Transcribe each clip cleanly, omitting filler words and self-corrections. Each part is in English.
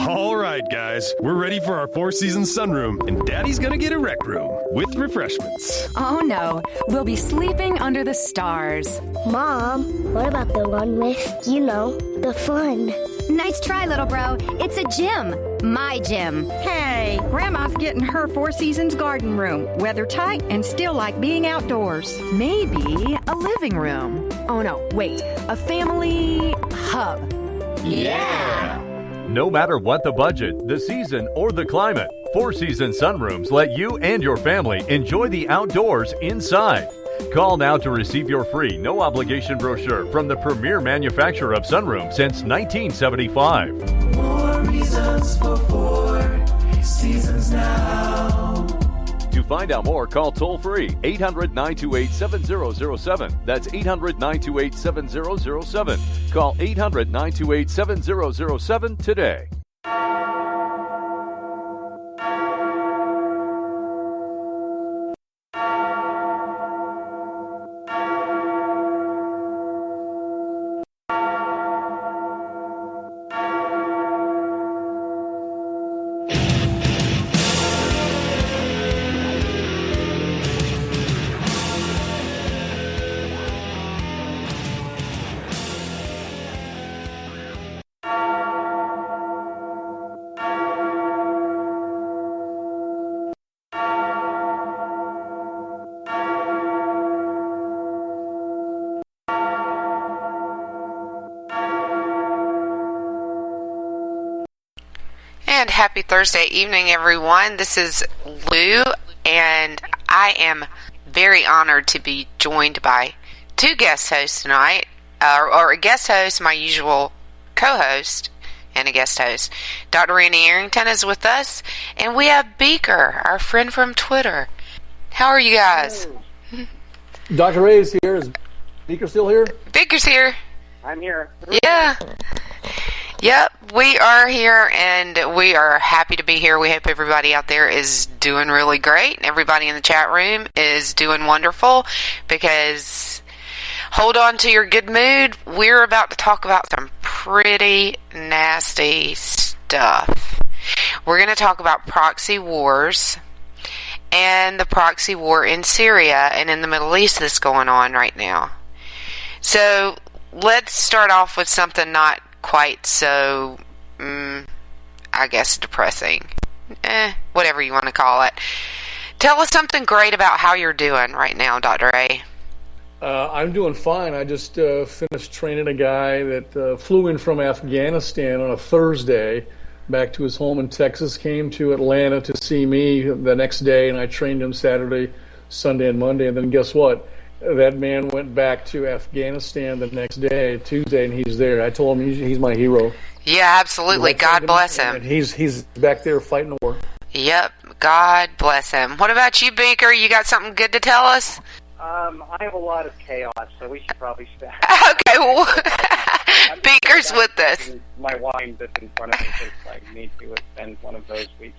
All right, guys, we're ready for our Four Seasons sunroom, and Daddy's gonna get a rec room with refreshments. Oh no, we'll be sleeping under the stars. Mom, what about the one with, the fun? Nice try, little bro. It's a gym. My gym. Hey, Grandma's getting her Four Seasons garden room. Weather tight and still like being outdoors. Maybe a living room. Oh no, wait, a family hub. Yeah! No matter what the budget, the season, or the climate, Four Seasons sunrooms let you and your family enjoy the outdoors inside. Call now to receive your free, no-obligation brochure from the premier manufacturer of sunrooms since 1975. More reasons for Four Seasons now. To find out more, call toll-free 800-928-7007. That's 800-928-7007. Call 800-928-7007 today. And happy Thursday evening, everyone. This is Lou, and I am very honored to be joined by two guest hosts tonight, or a guest host, my usual co-host, and a guest host. Dr. Randy Arrington is with us, and we have Beaker, our friend from Twitter. How are you guys? Dr. Ray is here. Is Beaker still here? Beaker's here. I'm here. Yeah. Yep, we are here, and we are happy to be here. We hope everybody out there is doing really great. Everybody in the chat room is doing wonderful, because hold on to your good mood. We're about to talk about some pretty nasty stuff. We're going to talk about proxy wars and the proxy war in Syria and in the Middle East that's going on right now. So let's start off with something not quite so, I guess, depressing. Whatever you want to call it. Tell us something great about how you're doing right now, Dr. A. I'm doing fine. I just finished training a guy that flew in from Afghanistan on a Thursday back to his home in Texas, came to Atlanta to see me the next day, and I trained him Saturday, Sunday, and Monday. And then guess what? That man went back to Afghanistan the next day, Tuesday, and he's there. I told him he's my hero. Yeah, absolutely. God bless him. He's back there fighting the war. Yep. God bless him. What about you, Beaker? You got something good to tell us? I have a lot of chaos, so we should probably start. Okay, well, Beaker's with us. My wine that's in front of me because I need to spend one of those weeks.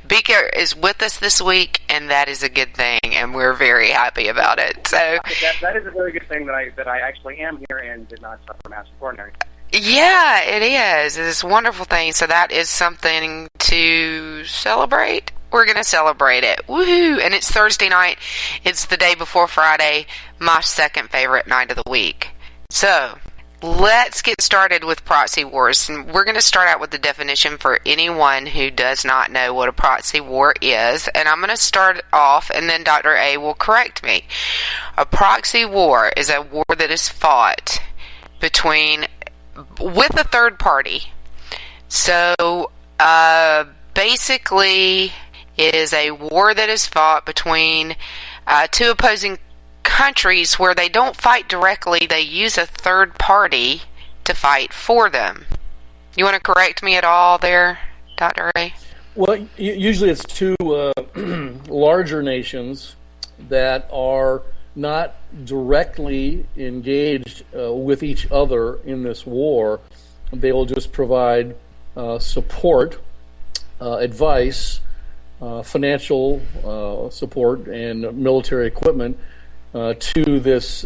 Beaker is with us this week, and that is a good thing, and we're very happy about it. So that is a very good thing that I actually am here and did not suffer massive coronary. Yeah, it is. It's a wonderful thing. So that is something to celebrate. We're going to celebrate it. Woohoo! And it's Thursday night. It's the day before Friday, my second favorite night of the week. So let's get started with proxy wars. And we're going to start out with the definition for anyone who does not know what a proxy war is. And I'm going to start off, and then Dr. A will correct me. A proxy war is a war that is fought with a third party. So basically, it is a war that is fought between two opposing countries where they don't fight directly. They use a third party to fight for them. You want to correct me at all there, Dr. A? Well, usually it's two larger nations that are not directly engaged with each other in this war. They will just provide support, advice, financial support, and military equipment to this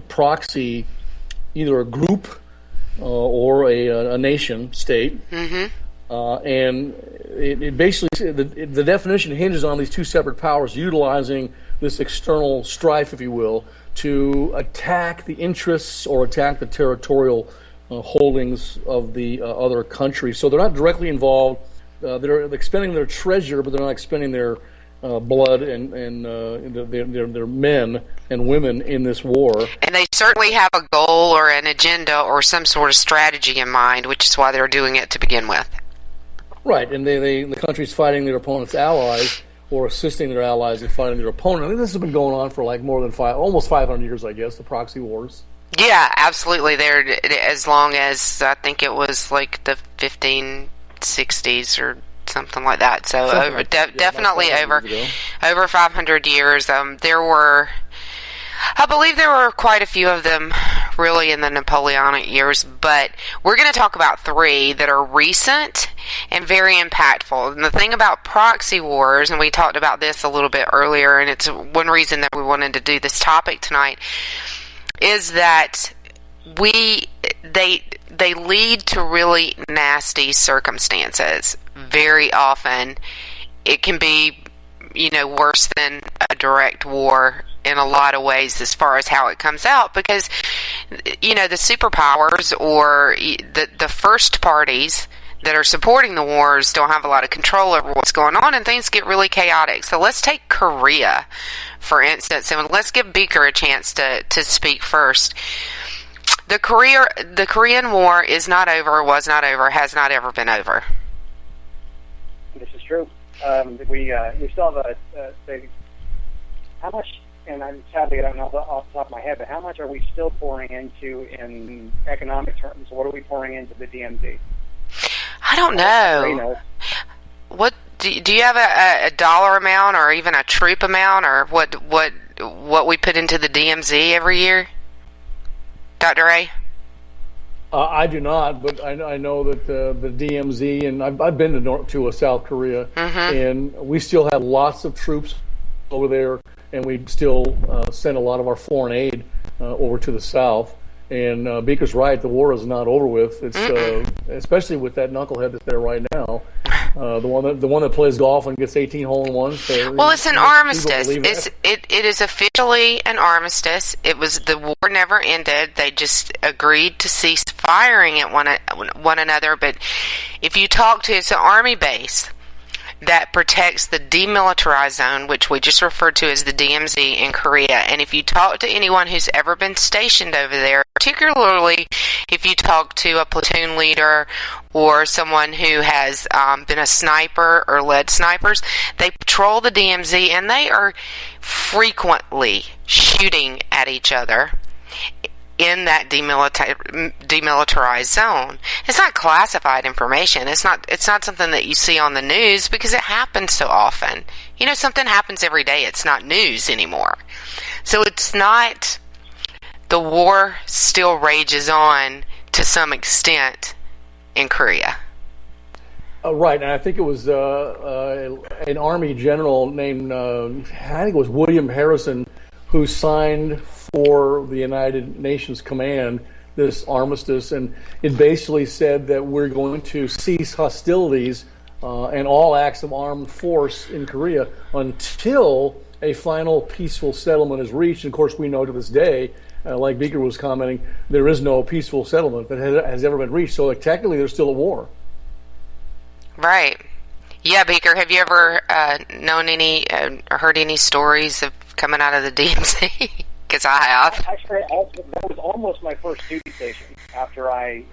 proxy, either a group or a nation state. Mm-hmm. and it basically, the definition hinges on these two separate powers utilizing this external strife, if you will, to attack the interests or attack the territorial holdings of the other country. So they're not directly involved. They're expending their treasure, but they're not expending their blood and their men and women in this war. And they certainly have a goal or an agenda or some sort of strategy in mind, which is why they're doing it to begin with. Right, and the country's fighting their opponent's allies or assisting their allies in fighting their opponent. I think this has been going on for like more than almost 500 years, I guess, the proxy wars. Yeah, absolutely. They're as long as I think it was like the 1560s or something like that. So definitely over 500 years. I believe there were quite a few of them really in the Napoleonic years, but we're going to talk about three that are recent and very impactful. And the thing about proxy wars, and we talked about this a little bit earlier, and it's one reason that we wanted to do this topic tonight, is that they lead to really nasty circumstances. Very often it can be, worse than a direct war in a lot of ways as far as how it comes out, because the superpowers or the first parties that are supporting the wars don't have a lot of control over what's going on, and things get really chaotic. So let's take Korea, for instance, and let's give Beaker a chance to speak first. The Korean War is not over, was not over, has not ever been over. This is true. We still have how much, and sadly I don't know off the top of my head, but how much are we still pouring into in economic terms? What are we pouring into the DMZ? I don't know. What do you have a dollar amount or even a troop amount, or what we put into the DMZ every year, Dr. A? I do not, but I know that the DMZ, and I've been to South Korea, and we still have lots of troops over there, and we still send a lot of our foreign aid over to the South. And Beaker's right, the war is not over with. It's especially with that knucklehead that's there right now, the one that plays golf and gets 18 hole-in-ones. Well, it's an armistice. It is officially an armistice. The war never ended. They just agreed to cease firing at one another. But if you talk to, it's an army base that protects the demilitarized zone, which we just referred to as the DMZ in Korea. And if you talk to anyone who's ever been stationed over there, particularly if you talk to a platoon leader or someone who has been a sniper or led snipers, they patrol the DMZ and they are frequently shooting at each other in that demilitarized zone. It's not classified information. It's not something that you see on the news because it happens so often. Something happens every day. It's not news anymore. So it's not. The war still rages on to some extent in Korea. Right, and I think it was an Army general named, I think it was William Harrison, who signed for the United Nations Command this armistice, and it basically said that we're going to cease hostilities and all acts of armed force in Korea until a final peaceful settlement is reached. And of course, we know to this day, like Beaker was commenting, there is no peaceful settlement that has ever been reached. So technically, there's still a war. Right. Yeah, Beaker, have you ever known any or heard any stories of coming out of the DMZ? Because I have. Actually, that was almost my first duty station. After I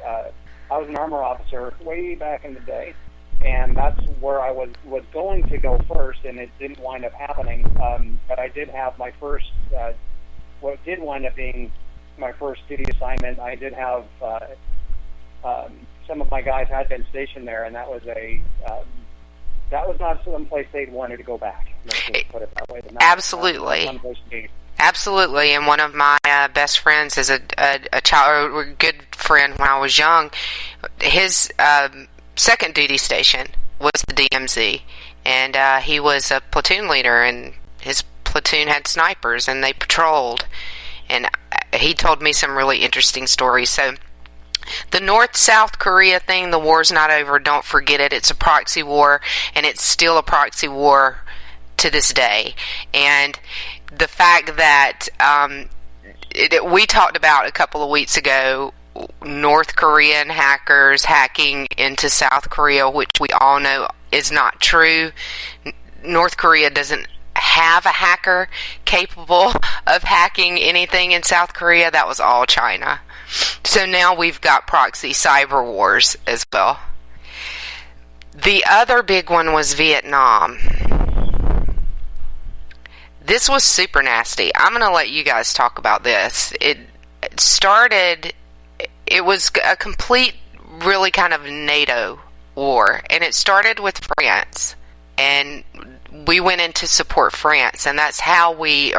was an armor officer way back in the day, and that's where I was going to go first, and it didn't wind up happening. But I did have my first, what did wind up being my first duty assignment. I did have some of my guys had been stationed there, and that was not some place they'd wanted to go back. Let's just put it that way. Absolutely. Absolutely, and one of my best friends is a child, a good friend when I was young. His second duty station was the DMZ, and he was a platoon leader, and his platoon had snipers, and they patrolled, and he told me some really interesting stories. So The North-South Korea thing, the war's not over. Don't forget it. It's a proxy war, and it's still a proxy war to this day. And the fact that we talked about a couple of weeks ago North Korean hackers hacking into South Korea, which we all know is not true. North Korea doesn't have a hacker capable of hacking anything in South Korea. That was all China. So now we've got proxy cyber wars as well. The other big one was Vietnam. This was super nasty. I'm going to let you guys talk about this. It was a complete, really kind of NATO war, and it started with France, and we went in to support France, and that's how we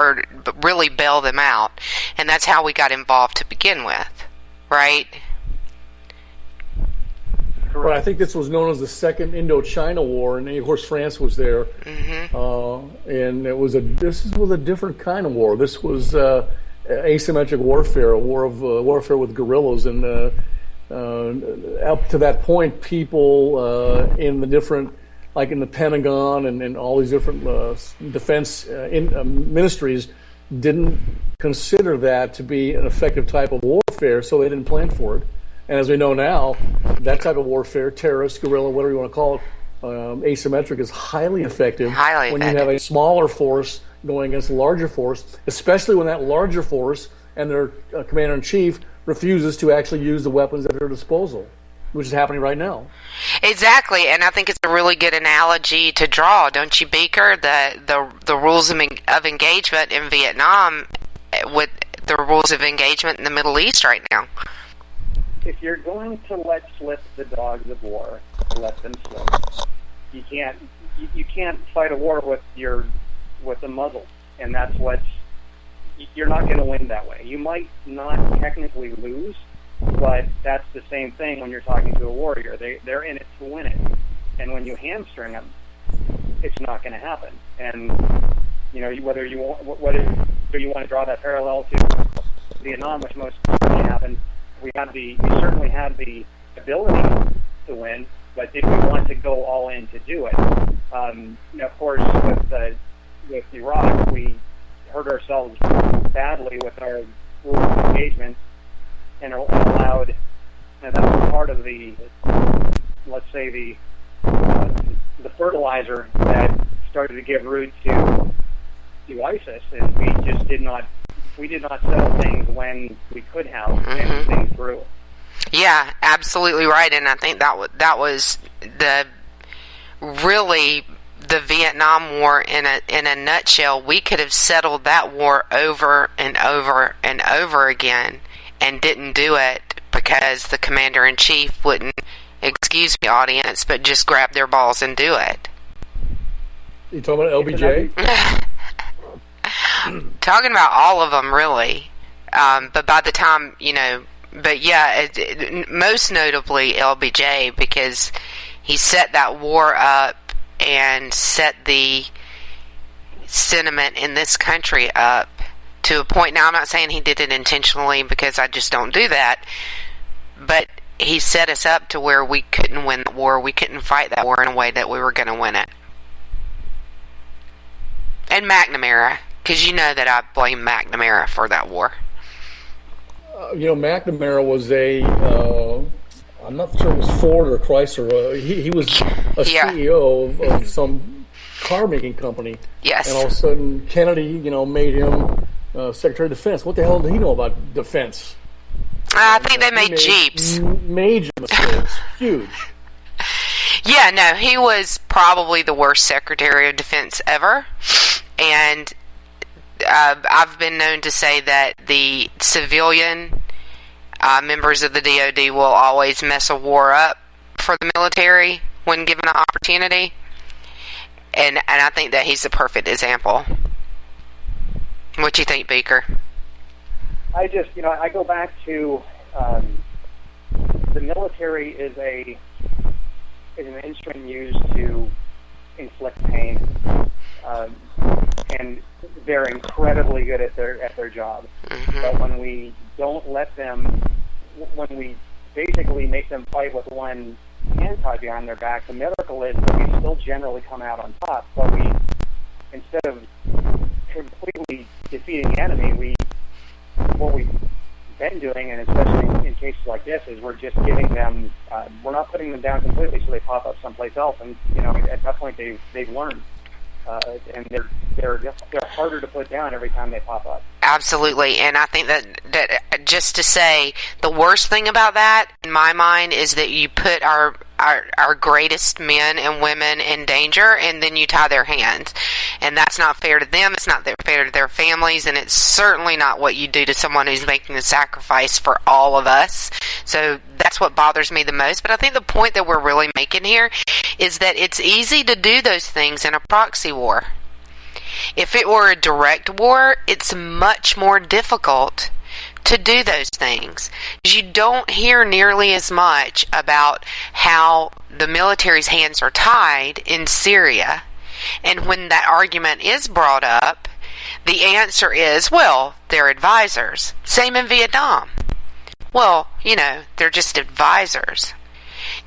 really bail them out, and that's how we got involved to begin with, right? Right, I think this was known as the Second Indochina War, and of course France was there, and this was a different kind of war. This was asymmetric warfare, a war of warfare with guerrillas, and up to that point, people in the different, like in the Pentagon and all these different defense ministries, didn't consider that to be an effective type of warfare, so they didn't plan for it. And as we know now, that type of warfare, terrorist, guerrilla, whatever you want to call it, asymmetric, is highly effective when you have a smaller force going against a larger force, especially when that larger force and their commander-in-chief refuses to actually use the weapons at their disposal, which is happening right now. Exactly, and I think it's a really good analogy to draw, don't you, Beaker? The rules of engagement in Vietnam with the rules of engagement in the Middle East right now. If you're going to let slip the dogs of war, let them slip. You can't fight a war with a muzzle, and that's you're not going to win that way. You might not technically lose, but that's the same thing when you're talking to a warrior. They're in it to win it, and when you hamstring them, it's not going to happen. And whether you want to draw that parallel to Vietnam, which most certainly happened, we certainly had the ability to win, but did we want to go all in to do it? Of course, with Iraq, we hurt ourselves badly with our rules of engagement and allowed, and that was part of the, let's say, the fertilizer that started to give root to ISIS, and we did not settle things when we could have, and things grew. Yeah, absolutely right, and I think that was the Vietnam War in a nutshell. We could have settled that war over and over and over again, and didn't do it because the commander-in-chief wouldn't, excuse me, audience, but just grab their balls and do it. You talking about LBJ? Talking about all of them, really. But by the time, most notably LBJ, because he set that war up and set the sentiment in this country up to a point. Now, I'm not saying he did it intentionally, because I just don't do that, but he set us up to where we couldn't win the war. We couldn't fight that war in a way that we were going to win it. And McNamara, because you know that I blame McNamara for that war. McNamara was I'm not sure it was Ford or Chrysler. He was a CEO of some car-making company. Yes. And all of a sudden, Kennedy, made him Secretary of Defense. What the hell did he know about defense? I think they made Jeeps. Major mistakes. Huge. Yeah, no, he was probably the worst Secretary of Defense ever. And I've been known to say that the civilian members of the DoD will always mess a war up for the military when given an opportunity. And I think that he's the perfect example. What do you think, Beaker? I just, I go back to the military is an instrument used to inflict pain, and they're incredibly good at their job. But when we don't let them, when we basically make them fight with one hand tied behind their back. The miracle is that we still generally come out on top, but we, instead of completely defeating the enemy, what we've been doing, and especially in cases like this, is we're just giving them, we're not putting them down completely so they pop up someplace else, and at that point they've learned, and they're harder to put down every time they pop up. Absolutely, and I think that just to say, the worst thing about that, in my mind, is that you put our greatest men and women in danger, and then you tie their hands. And that's not fair to them, it's not fair to their families, and it's certainly not what you do to someone who's making the sacrifice for all of us. So that's what bothers me the most. But I think the point that we're really making here is that it's easy to do those things in a proxy war. If it were a direct war, it's much more difficult to do those things. You don't hear nearly as much about how the military's hands are tied in Syria. And when that argument is brought up, the answer is, well, they're advisors. Same in Vietnam. Well, they're just advisors.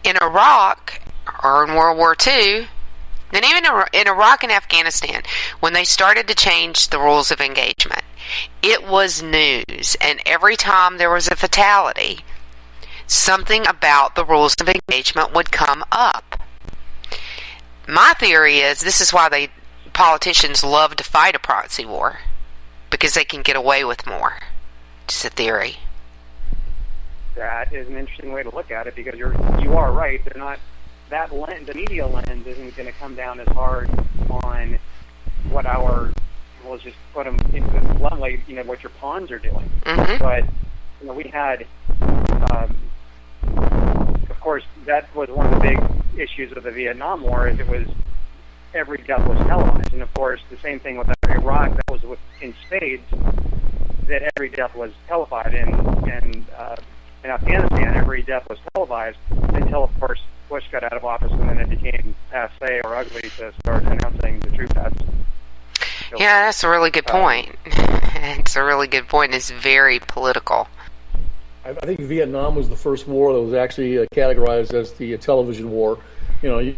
In Iraq, or in World War II, and even in Iraq and Afghanistan, when they started to change the rules of engagement, it was news. And every time there was a fatality, something about the rules of engagement would come up. My theory is this is why politicians love to fight a proxy war, because they can get away with more. Just a theory. That is an interesting way to look at it, because you are right. They're not. That lens, the media lens, isn't going to come down as hard on what let's just put them into bluntly, what your pawns are doing. Mm-hmm. But, we had, of course, that was one of the big issues of the Vietnam War, is it was, every death was televised. And, of course, the same thing with Iraq, that was in spades, that every death was televised. And in Afghanistan, every death was televised until, of course, Bush got out of office, and then it became passé or ugly to start announcing the troop deaths. Yeah, that's a really good point. It's a really good point. It's very political. I think Vietnam was the first war that was actually categorized as the television war. You'd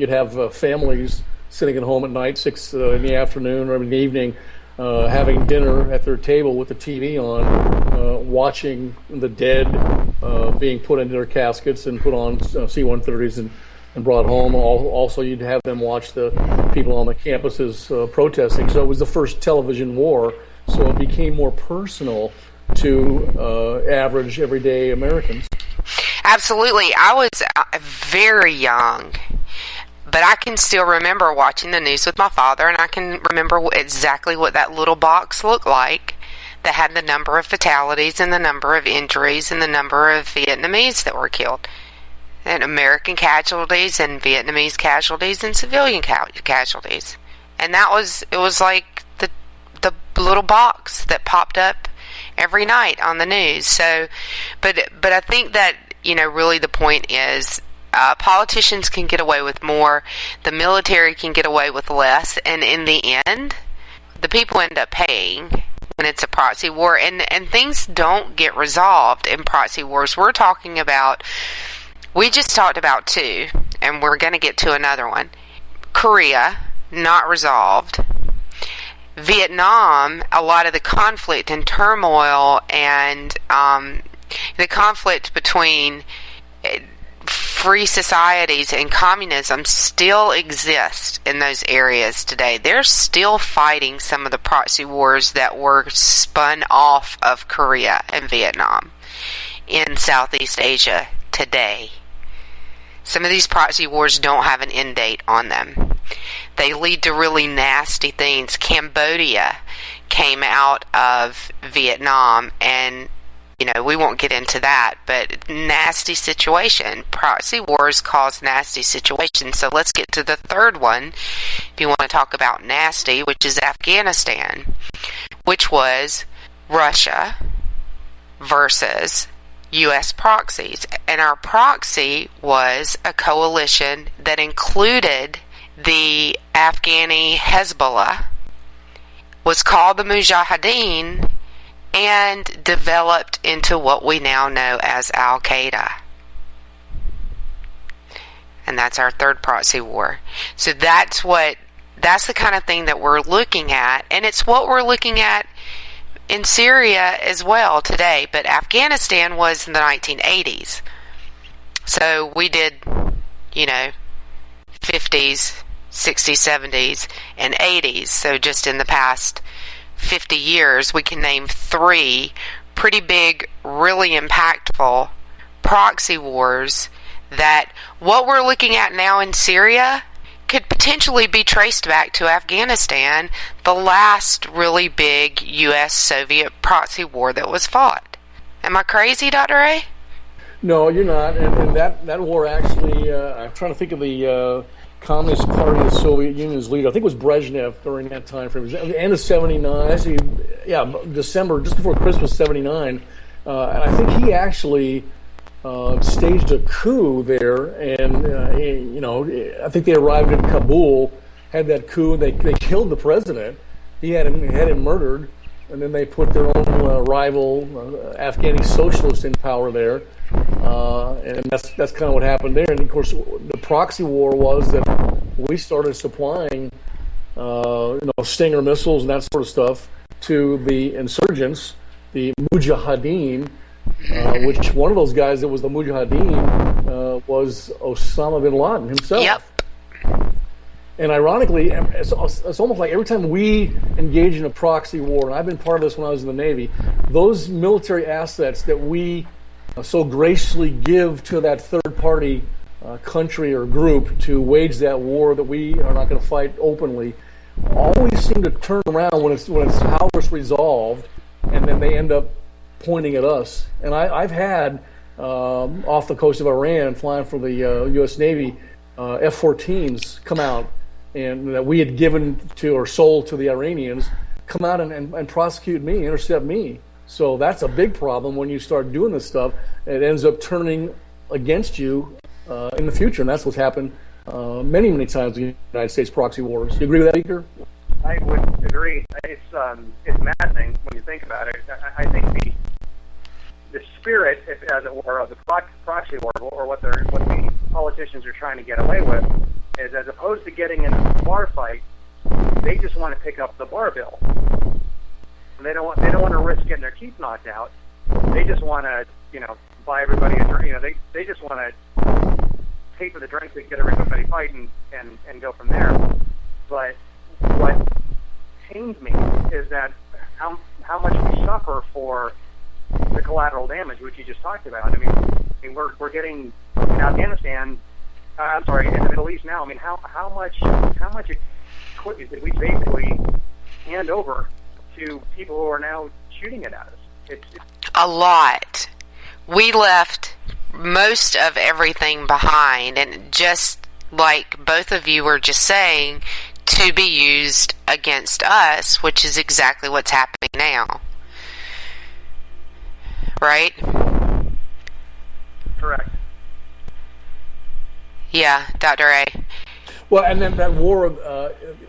have families sitting at home at night, 6 in the afternoon or in the evening, having dinner at their table with the TV on, watching the dead being put into their caskets and put on C-130s and brought home. Also, you'd have them watch the people on the campuses protesting. So it was the first television war, so it became more personal to average, everyday Americans. Absolutely. I was very young, but I can still remember watching the news with my father, and I can remember exactly what that little box looked like that had the number of fatalities and the number of injuries and the number of Vietnamese that were killed. And American casualties and Vietnamese casualties and civilian casualties. And it was like the little box that popped up every night on the news. So, but I think that, really the point is, politicians can get away with more, the military can get away with less, and in the end, the people end up paying when it's a proxy war, and things don't get resolved in proxy wars. We just talked about two, and we're going to get to another one. Korea, not resolved. Vietnam, a lot of the conflict and turmoil and the conflict between free societies and communism still exists in those areas today. They're still fighting some of the proxy wars that were spun off of Korea and Vietnam in Southeast Asia today. Some of these proxy wars don't have an end date on them. They lead to really nasty things. Cambodia came out of Vietnam, and we won't get into that, but nasty situation. Proxy wars cause nasty situations. So let's get to the third one, if you want to talk about nasty, which is Afghanistan, which was Russia versus U.S. proxies. And our proxy was a coalition that included the Afghani Hezbollah, was called the Mujahideen, and developed into what we now know as Al-Qaeda. And that's our third proxy war. So that's the kind of thing that we're looking at, and it's what we're looking at in Syria as well today. But Afghanistan was in the 1980s. So we did, 50s, 60s, 70s, and 80s. So just in the past 50 years, we can name 3 pretty big, really impactful proxy wars that what we're looking at now in Syria could potentially be traced back to Afghanistan, the last really big U.S.-Soviet proxy war that was fought. Am I crazy, Dr. A? No, you're not. And that war actually, I'm trying to think of the Communist Party of the Soviet Union's leader. I think it was Brezhnev during that time frame. It was the end of 79, actually, December, just before Christmas 79. And I think he actually staged a coup there, and I think they arrived in Kabul, had that coup, and they killed the president. He had him murdered, and then they put their own rival Afghani socialist in power there, and that's kind of what happened there. And of course, the proxy war was that we started supplying Stinger missiles and that sort of stuff to the insurgents, the Mujahideen. Which one of those guys that was the Mujahideen was Osama bin Laden himself. Yep. And ironically, it's almost like every time we engage in a proxy war, and I've been part of this when I was in the Navy, those military assets that we so graciously give to that third-party country or group to wage that war that we are not going to fight openly, always seem to turn around when it's how it's resolved, and then they end up pointing at us. And I've had off the coast of Iran, flying for the U.S. Navy, F-14s come out, and that we had given to or sold to the Iranians, come out and prosecute me, intercept me. So that's a big problem when you start doing this stuff. It ends up turning against you in the future, and that's what's happened many, many times in the United States proxy wars. You agree with that, Beaker? I would agree. It's maddening when you think about it. I think the spirit, as it were, of the proxy war, or what the politicians are trying to get away with, is as opposed to getting into a bar fight, they just want to pick up the bar bill. And they don't want to risk getting their teeth knocked out. They just want to, buy everybody a drink. They just want to pay for the drinks and get everybody fighting and go from there. But what pains me is that how much we suffer for the collateral damage, which you just talked about. I mean, we're getting in Afghanistan. In the Middle East now. I mean, how much equipment did we basically hand over to people who are now shooting it at us? It's a lot. We left most of everything behind, and just like both of you were just saying, to be used against us, which is exactly what's happening now. Right? Correct. Yeah, Dr. A. Well, and then that war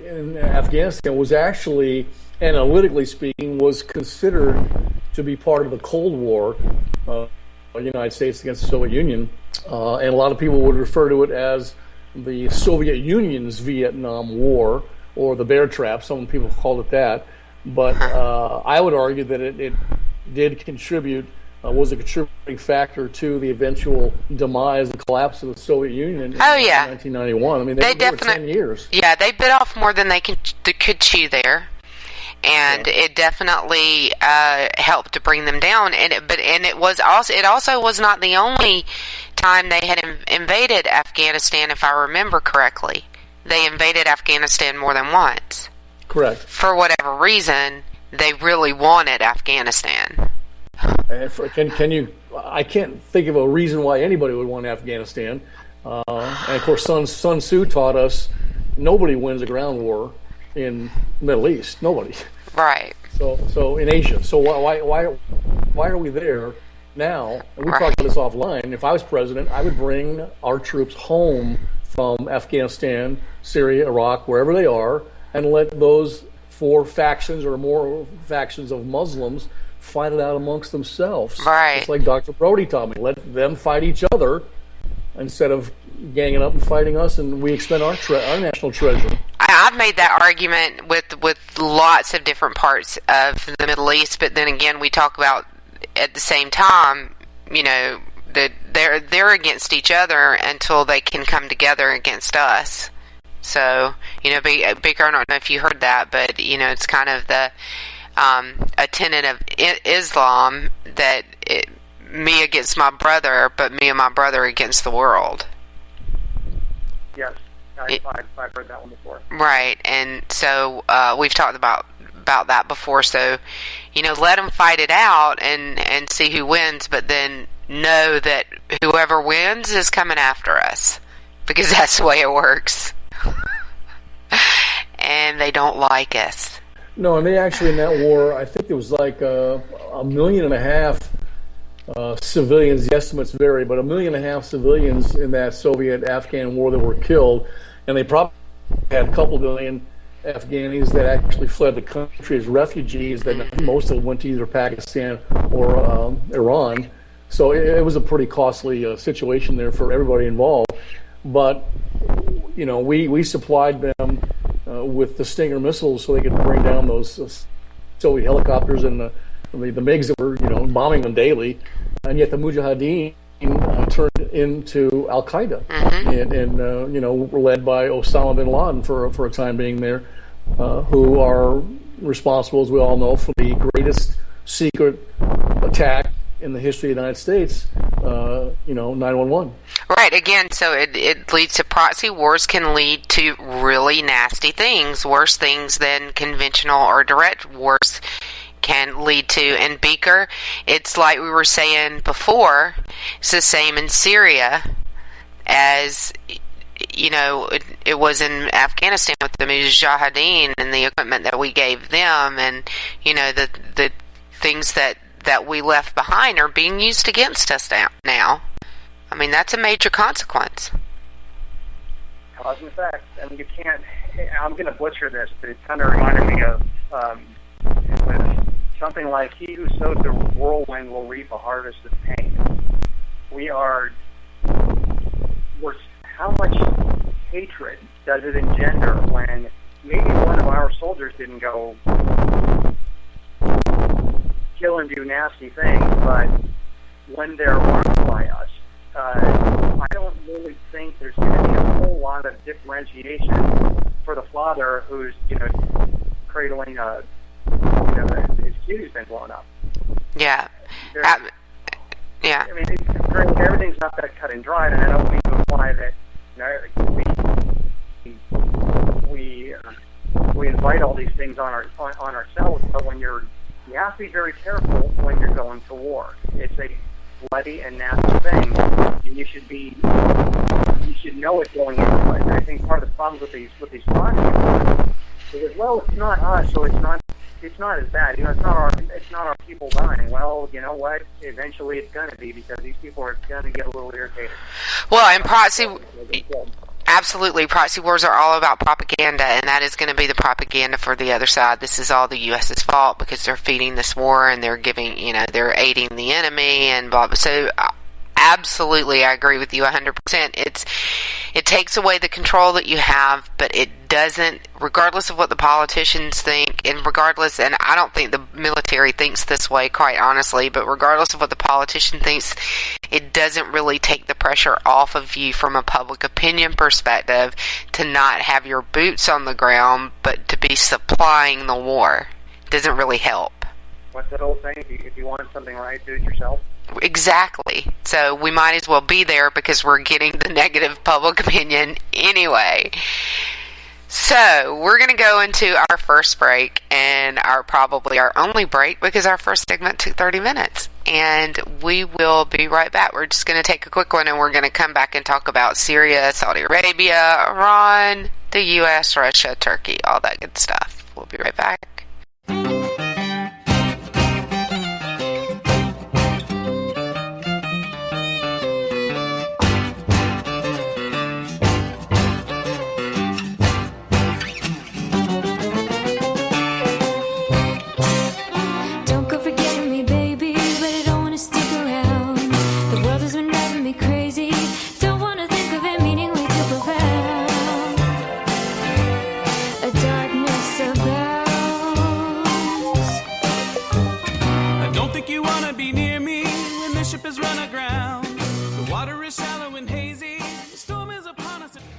in Afghanistan was actually, analytically speaking, was considered to be part of the Cold War, the United States against the Soviet Union, and a lot of people would refer to it as the Soviet Union's Vietnam War, or the bear trap. Some people called it that, but I would argue that it did contribute. Was a contributing factor to the eventual demise and collapse of the Soviet Union in 1991. I mean, they were 10 years. Yeah, they bit off more than they could chew there, and it definitely helped to bring them down. And it also was not the only time they had invaded Afghanistan, if I remember correctly. They invaded Afghanistan more than once. Correct. For whatever reason, they really wanted Afghanistan. Can you? I can't think of a reason why anybody would want Afghanistan. And of course, Sun Tzu taught us nobody wins a ground war in the Middle East. Nobody. Right. So in Asia. So why are we there now? And we talked about this offline. If I was president, I would bring our troops home from Afghanistan, Syria, Iraq, wherever they are, and let those 4 factions or more factions of Muslims fight it out amongst themselves. Right. It's like Dr. Brody taught me. Let them fight each other instead of ganging up and fighting us, and we expend our national treasure. I've made that argument with lots of different parts of the Middle East, but then again, we talk about at the same time, that they're against each other until they can come together against us. So, Baker, I don't know if you heard that, but it's kind of the a tenet of Islam that me against my brother, but me and my brother against the world. Yes, I've heard that one before. Right, and so we've talked about that before. So, let them fight it out and see who wins, but then know that whoever wins is coming after us, because that's the way it works. And they don't like us. No, and they actually, in that war, I think there was like 1.5 million civilians. The estimates vary, but 1.5 million civilians in that Soviet-Afghan war that were killed, and they probably had a couple million Afghanis that actually fled the country as refugees. That most of them went to either Pakistan or Iran. So it was a pretty costly situation there for everybody involved. But we supplied them with the Stinger missiles so they could bring down those Soviet helicopters and the MiGs that were bombing them daily, and yet the Mujahideen turned into Al Qaeda, and were led by Osama bin Laden for a time being there, who are responsible, as we all know, for the greatest secret attack in the history of the United States, 9/11. Right, again, so it leads to proxy wars, can lead to really nasty things, worse things than conventional or direct wars can lead to. And Beaker, it's like we were saying before, it's the same in Syria as it was in Afghanistan with the Mujahideen and the equipment that we gave them, and the things that we left behind are being used against us now. I mean, that's a major consequence. Cause and effect. I mean, you can't. I'm going to butcher this, but it kind of reminded me of it was something like, "He who sows the whirlwind will reap a harvest of pain." How much hatred does it engender when maybe one of our soldiers didn't go kill and do nasty things, but when they're harmed by us, I don't really think there's going to be a whole lot of differentiation for the father who's, cradling his cute's been blown up. Yeah. Yeah. I mean, everything's not that cut and dried, and I don't mean to imply that we invite all these things on ourselves, but you have to be very careful when you're going to war. It's a bloody and nasty thing, and you should know it going into it. And I think part of the problem with these proxy wars is, well, it's not us, so it's not as bad. It's not our people dying. Well, you know what? Eventually, it's going to be, because these people are going to get a little irritated. Well, and absolutely, proxy wars are all about propaganda, and that is going to be the propaganda for the other side. This is all the U.S.'s fault because they're feeding this war and they're giving, they're aiding the enemy and blah, blah. So, absolutely, I agree with you 100%. It takes away the control that you have, but it doesn't, regardless of what the politicians think, and I don't think the military thinks this way, quite honestly, but regardless of what the politician thinks, it doesn't really take the pressure off of you from a public opinion perspective to not have your boots on the ground, but to be supplying the war. It doesn't really help. What's that old saying? If you want something right, do it yourself. Exactly. So we might as well be there because we're getting the negative public opinion anyway. So we're going to go into our first break, and probably our only break, because our first segment took 30 minutes. And we will be right back. We're just going to take a quick one, and we're going to come back and talk about Syria, Saudi Arabia, Iran, the U.S., Russia, Turkey, all that good stuff. We'll be right back. Don't go forgetting me,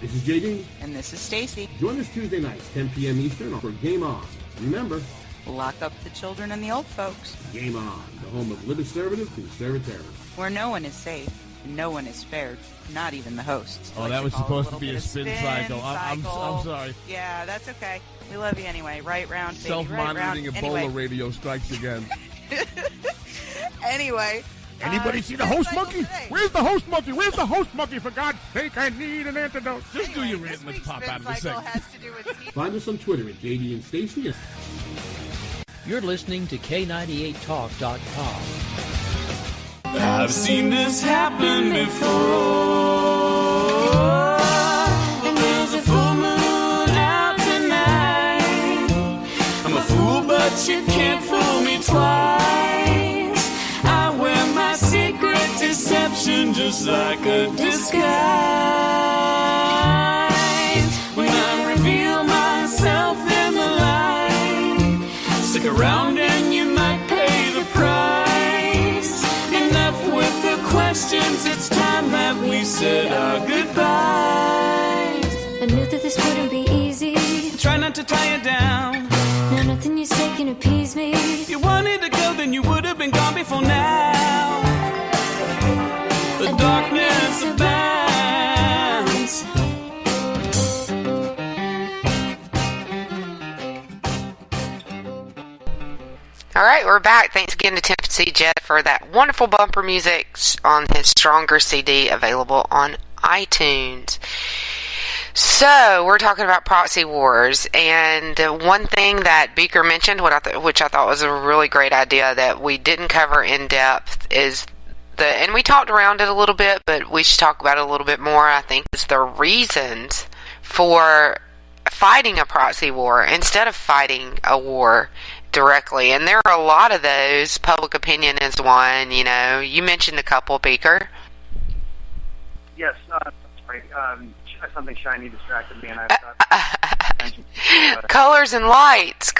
This is JD. And this is Stacy. Join us Tuesday nights, 10 p.m. Eastern for Game On. Remember, lock up the children and the old folks. Game On, the home of libertarians and conservatarians. Where no one is safe, and no one is spared, not even the hosts. Oh, that was supposed to be a spin cycle. I'm sorry. Yeah, that's okay. We love you anyway. Right round, baby. Self-monitoring right Ebola radio strikes again. Anyway. Anybody see the host monkey? Where's the host monkey? Where's the host monkey? For God's sake, I need an antidote. Just do your rant. Let's pop out of the segment. Find us on Twitter at JD and Stacy. You're listening to K98Talk.com. I've seen this happen before. And there's a full moon out tonight. I'm a fool, but you can't fool me twice. I wear my secret deception just like a disguise. When I reveal myself in the light, stick around and you might pay the price. Enough with the questions, it's time that we said our goodbyes. I knew that this wouldn't be easy. Try not to tie it down. Now nothing you say can appease me. If you wanted to go, then you would have been gone before now. The darkness abounds. All right, we're back. Thanks again to Tennessee Jet for that wonderful bumper music on his Stronger CD, available on iTunes. So, we're talking about proxy wars, and one thing that Beaker mentioned, which I thought was a really great idea that we didn't cover in depth, is and we talked around it a little bit, but we should talk about it a little bit more, I think, is the reasons for fighting a proxy war instead of fighting a war directly. And there are a lot of those. Public opinion is one. You mentioned a couple, Beaker. Yes, sorry. Something shiny distracted me, and I thought colors and lights.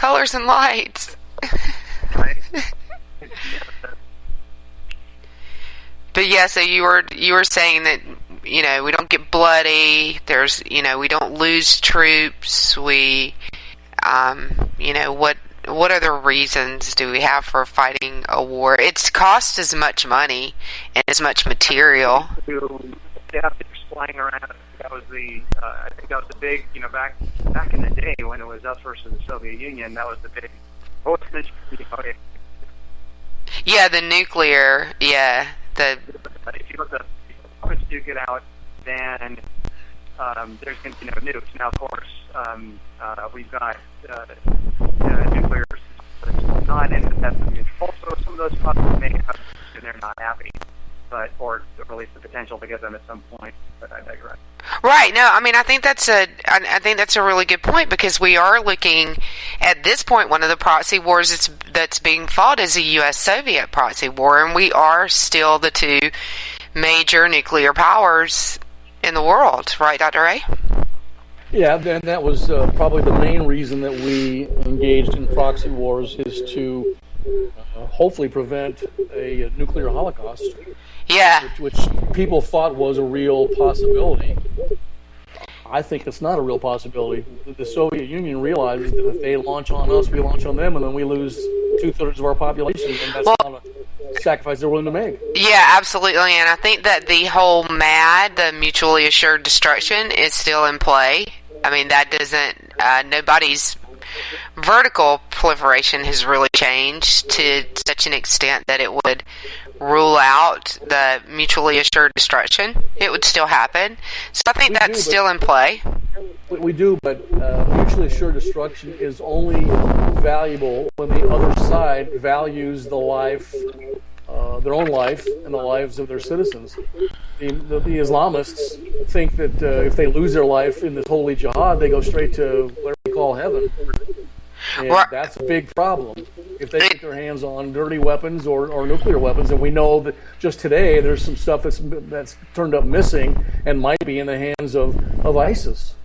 Right. But yeah, so you were saying that we don't get bloody. There's we don't lose troops. We what other reasons do we have for fighting a war? It's cost as much money and as much material. They have to flying around. That was I think that was the big, back in the day when it was us versus the Soviet Union. That was the big. Yeah, the nuclear. Yeah, if you look at the duke it out, then there's going to be no nukes. Now, of course, we've got nuclear. It's not in the best of control. So some of those problems may have, and they're not happy. Or at least the potential to get them at some point. But I digress. Right. No, I mean, I think that's a really good point, because we are looking at this point. One of the proxy wars that's being fought is a U.S.-Soviet proxy war, and we are still the two major nuclear powers in the world. Right, Dr. Ray? Yeah, and that was probably the main reason that we engaged in proxy wars, is to hopefully prevent a nuclear holocaust. Yeah. Which people thought was a real possibility. I think it's not a real possibility. The Soviet Union realizes that if they launch on us, we launch on them, and then we lose 2/3 of our population, and that's not a sacrifice they're willing to make. Yeah, absolutely. And I think that the whole MAD, the mutually assured destruction, is still in play. I mean, that doesn't, nobody's vertical proliferation has really changed to such an extent that it would rule out the mutually assured destruction. It would still happen. So I think that's still in play. We do, but mutually assured destruction is only valuable when the other side values the life, their own life, and the lives of their citizens. The Islamists think that if they lose their life in this holy jihad, they go straight to what we call heaven. And that's a big problem. If they get their hands on dirty weapons or nuclear weapons, and we know that just today there's some stuff that's turned up missing and might be in the hands of ISIS.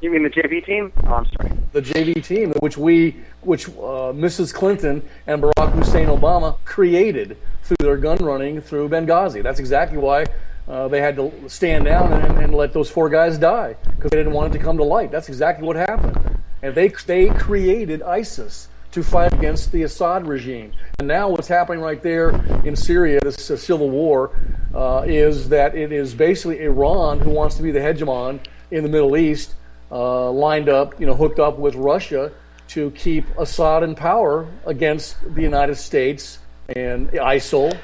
You mean the JV team? Oh, I'm sorry. The JV team, which Mrs. Clinton and Barack Hussein Obama created through their gun running through Benghazi. That's exactly why they had to stand down and let those 4 guys die because they didn't want it to come to light. That's exactly what happened. And they created ISIS to fight against the Assad regime. And now what's happening right there in Syria, this civil war, is that it is basically Iran who wants to be the hegemon in the Middle East, lined up, hooked up with Russia to keep Assad in power against the United States and ISIL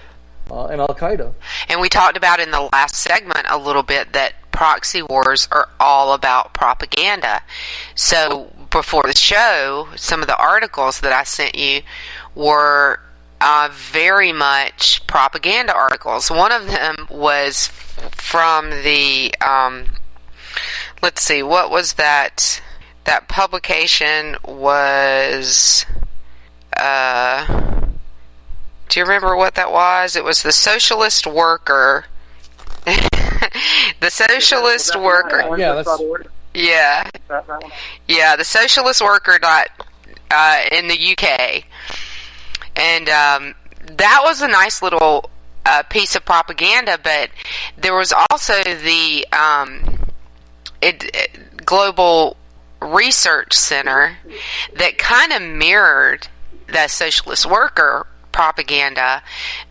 and Al-Qaeda. And we talked about in the last segment a little bit that proxy wars are all about propaganda. So before the show, some of the articles that I sent you were very much propaganda articles. One of them was from the, let's see, what was that? That publication was, do you remember what that was? It was the Socialist Worker. The Socialist Worker. Yeah, that's... Yeah. Yeah, the Socialist Worker in the UK. And that was a nice little piece of propaganda, but there was also the Global Research Center that kind of mirrored the Socialist Worker propaganda,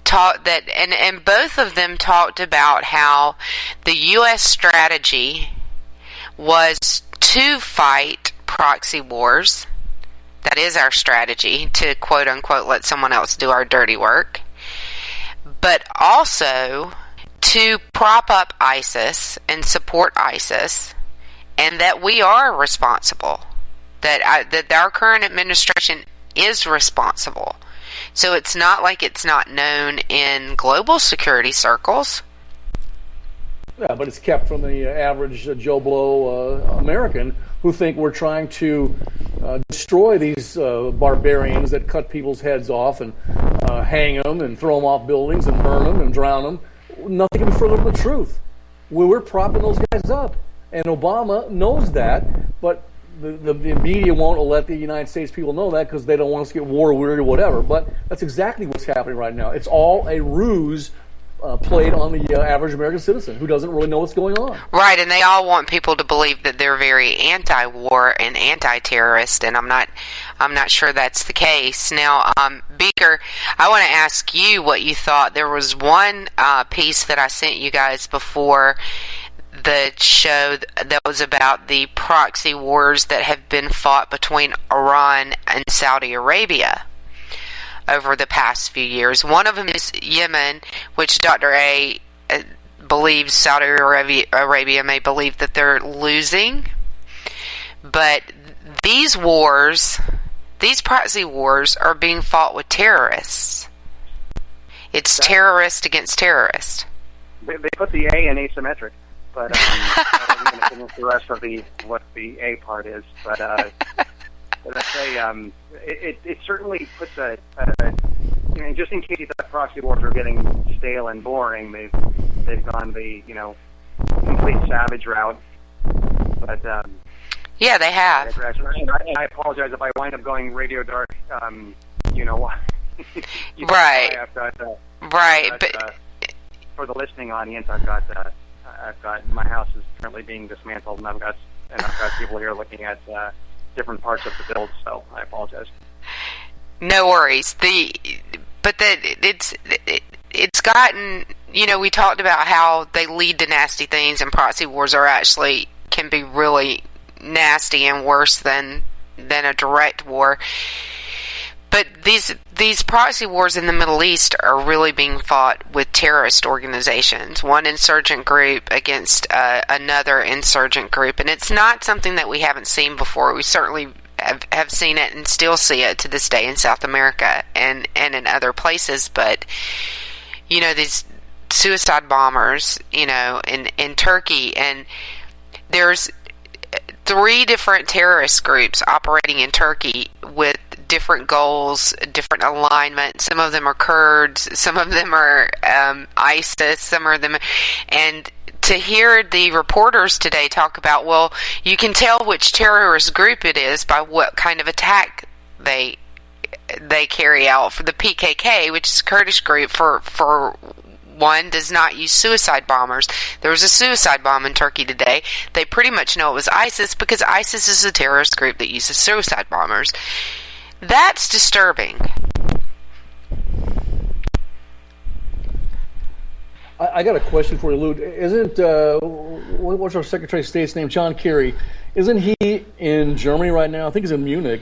taught that, and both of them talked about how the U.S. strategy was to fight proxy wars. That is our strategy, to quote unquote let someone else do our dirty work, but also to prop up ISIS and support ISIS, and that we are responsible, that our current administration is responsible. So it's not like it's not known in global security circles. Yeah, but it's kept from the average Joe Blow American who think we're trying to destroy these barbarians that cut people's heads off and hang them and throw them off buildings and burn them and drown them. Nothing can be further from the truth. We're propping those guys up. And Obama knows that, but the media won't let the United States people know that because they don't want us to get war weary or whatever. But that's exactly what's happening right now. It's all a ruse played on the average American citizen who doesn't really know what's going on. Right, and they all want people to believe that they're very anti-war and anti-terrorist, and I'm not sure that's the case. Now, Beaker, I want to ask you what you thought. There was one piece that I sent you guys before the show that was about the proxy wars that have been fought between Iran and Saudi Arabia over the past few years. One of them is Yemen, which Dr. A believes Saudi Arabia may believe that they're losing. But these wars, these proxy wars, are being fought with terrorists. It's terrorist against terrorist. They put the A in asymmetric. But I'm going to finish the rest of what the A part is. But I say it certainly puts just in case you thought proxy wars are getting stale and boring, they've gone the complete savage route. But yeah, they have. I apologize if I wind up going radio dark. You know why? Right. But for the listening audience, I've got my house is currently being dismantled, and I've got people here looking at different parts of the build. So I apologize. No worries. It's gotten, we talked about how they lead to nasty things, and proxy wars can be really nasty and worse than a direct war. But these proxy wars in the Middle East are really being fought with terrorist organizations, one insurgent group against another insurgent group, and it's not something that we haven't seen before. We certainly have seen it and still see it to this day in South America and in other places. But these suicide bombers, in Turkey, and there's 3 different terrorist groups operating in Turkey with different goals, different alignment. Some of them are Kurds, some of them are ISIS, some of them, and to hear the reporters today talk about, well, you can tell which terrorist group it is by what kind of attack they carry out. For the PKK, which is a Kurdish group, for one, does not use suicide bombers. There was a suicide bomb in Turkey today. They pretty much know it was ISIS because ISIS is a terrorist group that uses suicide bombers. That's disturbing. I got a question for you, Lou. Isn't what's our Secretary of State's name? John Kerry. Isn't he in Germany right now? I think he's in Munich,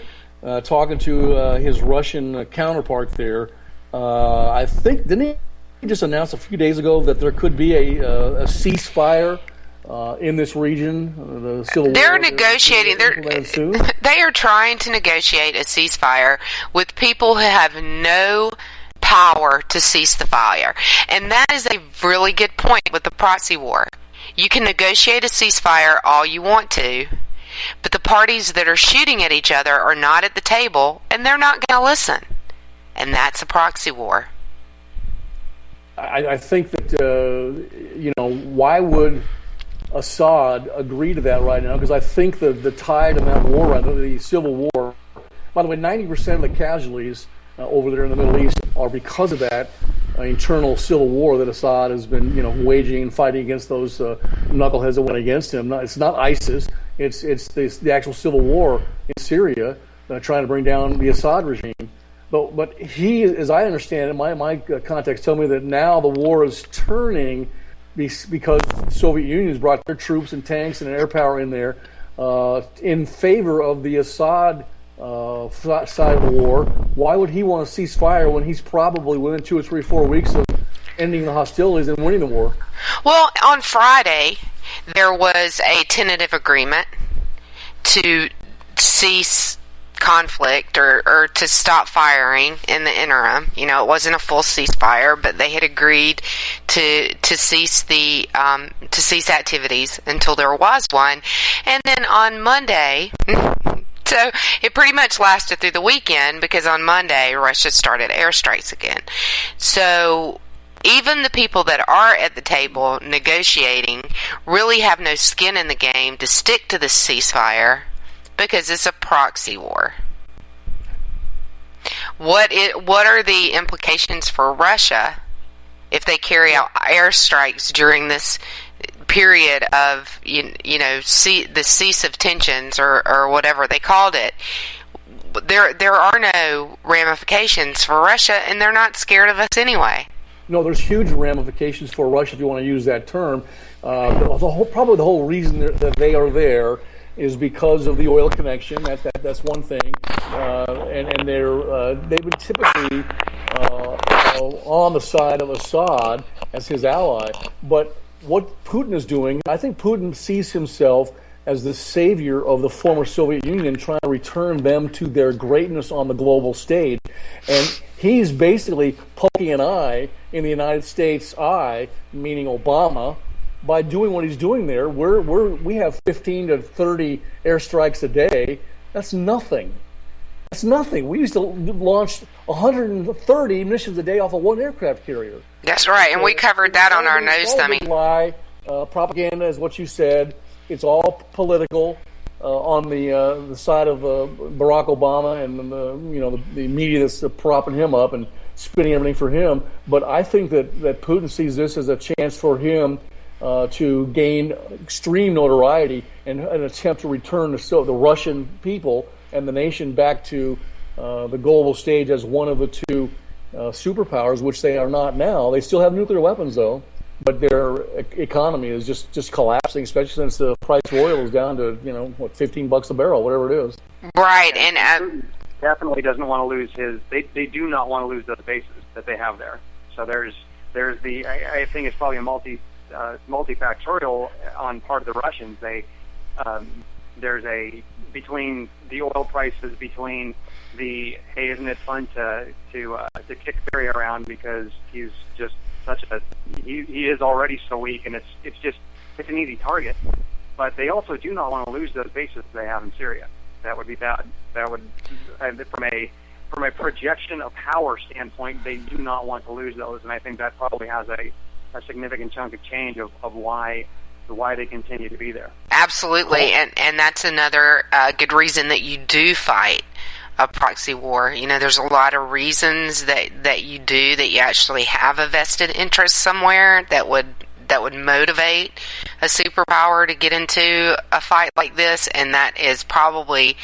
talking to his Russian counterpart there. I think didn't he just announce a few days ago that there could be a ceasefire in this region? The civil war. They're negotiating. They are trying to negotiate a ceasefire with people who have no power to cease the fire. And that is a really good point with the proxy war. You can negotiate a ceasefire all you want to, but the parties that are shooting at each other are not at the table, and they're not going to listen. And that's a proxy war. I think that, why would Assad agree to that right now? Because I think the tide in that war, the civil war, by the way, 90% of the casualties over there in the Middle East are because of that internal civil war that Assad has been, waging and fighting against those knuckleheads that went against him. It's not ISIS. It's the actual civil war in Syria trying to bring down the Assad regime. But he, as I understand it, my contacts tell me that now the war is turning because the Soviet Union has brought their troops and tanks and air power in there in favor of the Assad side of the war. Why would he want to cease fire when he's probably within 2 or 3 or 4 weeks of ending the hostilities and winning the war? Well, on Friday, there was a tentative agreement to cease conflict or to stop firing in the interim. It wasn't a full ceasefire, but they had agreed to cease to cease activities until there was one. And then on Monday, so it pretty much lasted through the weekend because on Monday Russia started airstrikes again. So even the people that are at the table negotiating really have no skin in the game to stick to the ceasefire because it's a proxy war. What are the implications for Russia if they carry out airstrikes during this period of the cease of tensions or whatever they called it? There are no ramifications for Russia, and they're not scared of us anyway. No, there's huge ramifications for Russia if you want to use that term. Probably the whole reason that they are there is because of the oil connection. That's one thing, and they've been typically on the side of Assad as his ally. But what Putin is doing, I think Putin sees himself as the savior of the former Soviet Union, trying to return them to their greatness on the global stage, and he's basically poking an eye in the United States' eye, meaning Obama, by doing what he's doing there. We have 15 to 30 airstrikes a day. That's nothing. That's nothing. We used to launch 130 missions a day off of one aircraft carrier. That's right, and we covered that on our nose dummy. Lie, propaganda is what you said. It's all political on the side of Barack Obama and the media that's propping him up and spinning everything for him. But I think that Putin sees this as a chance for him to gain extreme notoriety and an attempt to return the Russian people and the nation back to the global stage as one of the two superpowers, which they are not now. They still have nuclear weapons, though, but their economy is just collapsing, especially since the price of oil is down to $15 a barrel, whatever it is. Right, and Putin definitely doesn't want to lose his. They do not want to lose those bases that they have there. So there's the. I think it's probably a multifactorial on part of the Russians. There's a between the oil prices, between the hey, isn't it fun to kick Barry around because he's just he is already so weak, and it's an easy target. But they also do not want to lose those bases they have in Syria. That would be bad. That would from a projection of power standpoint, they do not want to lose those, and I think that probably has a significant chunk of change of why they continue to be there. Absolutely, and that's another good reason that you do fight a proxy war. You know, there's a lot of reasons that you actually have a vested interest somewhere that would motivate a superpower to get into a fight like this, and that is probably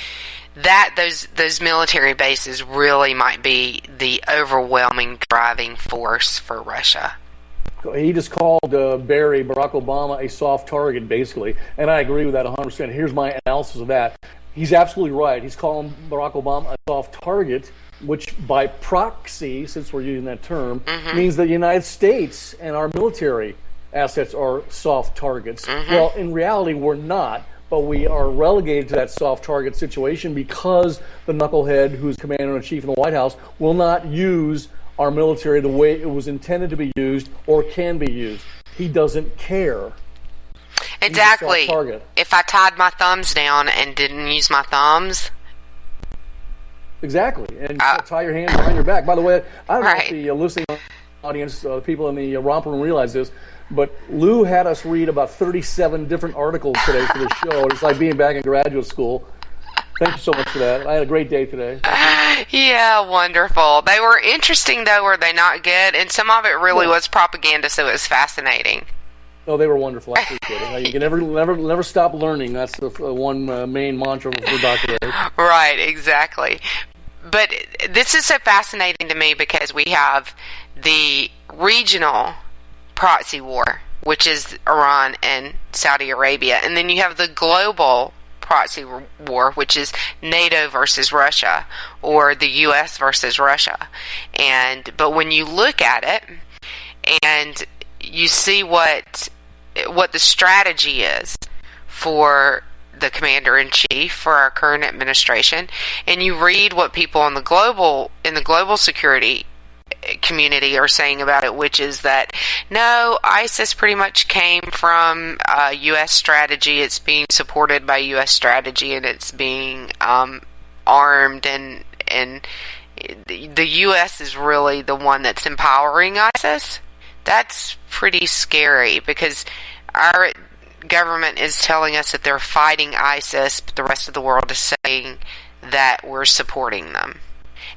those military bases really might be the overwhelming driving force for Russia. He just called Barack Obama a soft target, basically, and I agree with that 100%. Here's my analysis of that. He's absolutely right. He's calling Barack Obama a soft target, which by proxy, since we're using that term, means that the United States and our military assets are soft targets. Well, in reality, we're not, but we are relegated to that soft target situation because the knucklehead who's commander-in-chief in the White House will not use our military the way it was intended to be used or can be used. He doesn't care. Exactly. If I tied my thumbs down and didn't use my thumbs. Exactly. And tie your hands behind your back. By the way, I don't know if the listening audience, people in the romper room realize this, but Lou had us read about 37 different articles today for the show. It's like being back in graduate school. Thank you so much for that. I had a great day today. Yeah, wonderful. They were interesting, though, were they not good? And some of it really was propaganda, so it was fascinating. No, they were wonderful. I appreciate it. You can never stop learning. That's the one main mantra for Dr. A. Right, exactly. But this is so fascinating to me because we have the regional proxy war, which is Iran and Saudi Arabia, and then you have the global proxy war, which is NATO versus Russia, or the U.S. versus Russia. But when you look at it and you see what the strategy is for the commander-in-chief, for our current administration, and you read what people in the global security community are saying about it, which is that no, ISIS pretty much came from U.S. strategy. It's being supported by U.S. strategy, and it's being armed, and the U.S. is really the one that's empowering ISIS. That's pretty scary because our government is telling us that they're fighting ISIS, but the rest of the world is saying that we're supporting them.